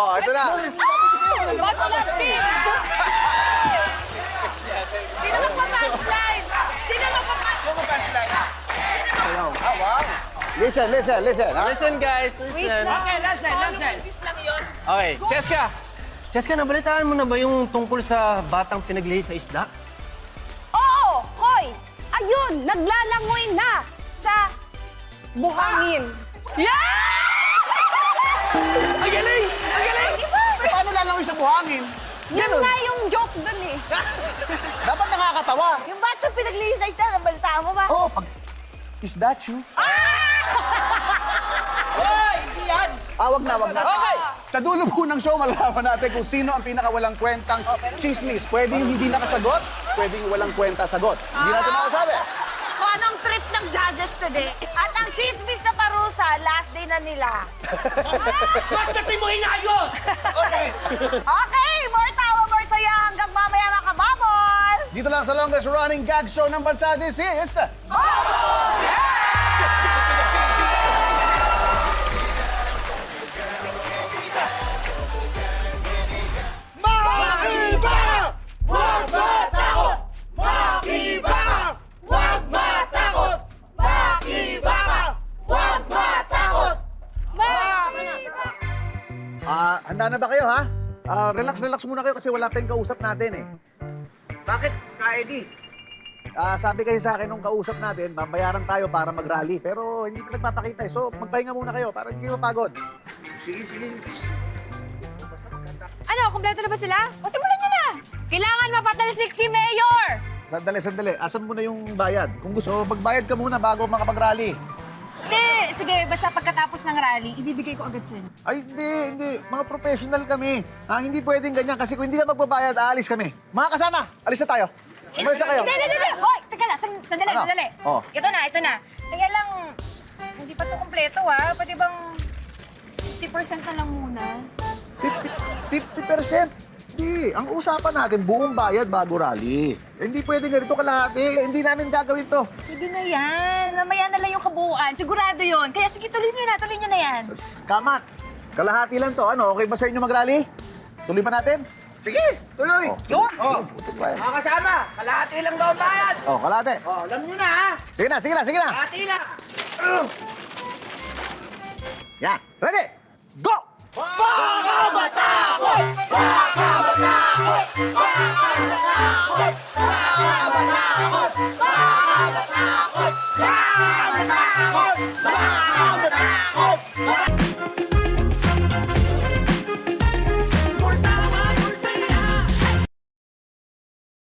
Oh, ito na. What's that big? Sino magpa-punchline? Sino magpa-punchline? Listen, ha? Listen, guys. Listen. Okay, listen. Okay, Cheska. Cheska, nabalitaan mo na ba yung tungkol sa batang pinaglihi sa isda? Oo, hoy! Ayun, naglalangoy na sa buhangin. Ang galing! Ang galing! Paano lalangoy sa buhangin? Yun nga yung joke dun eh. Dapat nakakatawa. Yung batang pinaglihi sa isda, nabalitaan mo ba? Oo, pag... Is that you? Wag na. Okay! Sa dulo po ng show, malalaman natin kung sino ang pinakawalang kwentang chismis. Pwedeng hindi nakasagot, pwedeng walang kwenta sagot. Hindi natin makasabi. Kung anong trip ng judges today. At ang chismis na parusa, last day na nila. Pagdating mo inayos! Okay, more tawa, more saya hanggang mamaya mga kababol! Dito lang sa longest running gag show ng bansa, this is... Handa na ba kayo, ha? Relax muna kayo kasi wala pa yung kausap natin, eh. Bakit, Ka-Eddie? Sabi kasi sa akin nung kausap natin, babayaran tayo para mag-rally. Pero hindi pa nagpapakita, eh. So, magpahinga muna kayo para hindi kayo mapagod. Sige. Ano, kumpleto na ba sila? O simulan niyo na! Kailangan mapatalsik si Mayor! Sandali. Asan mo na yung bayad? Kung gusto, magbayad ka muna bago makapag-rally. Hindi, sige, basta pagkatapos ng rally, ibibigay ko agad sa'yo. Ay, hindi. Mga professional kami. Hindi pwedeng ganyan kasi kung hindi ka magbabayad, aalis kami. Mga kasama, alis na tayo. Umalis na kayo. Hindi! Hoy, teka lang, sandali. Oh. Ito na. Kaya lang, hindi pa to kumpleto Pwede bang 50% na lang muna. 50%? Hindi. Ang usapan natin, buong bayad bago rally. Hindi pwede ganito kalahati. Hindi namin gagawin to. Pwede na yan. Mamaya na lang yung kabuuan. Sigurado yun. Kaya sige, tuloy nyo na yan. Kamat, kalahati lang to. Ano, okay ba sa inyo mag-rally? Tuloy ba natin? Sige, tuloy. Yun! Oh, butik ba yan? Mga kasama, kalahati lang daw ang bayad. Oh, kalahati. Alam nyo na, ha? Sige na. Kalahati na. Yan. Ready? Go!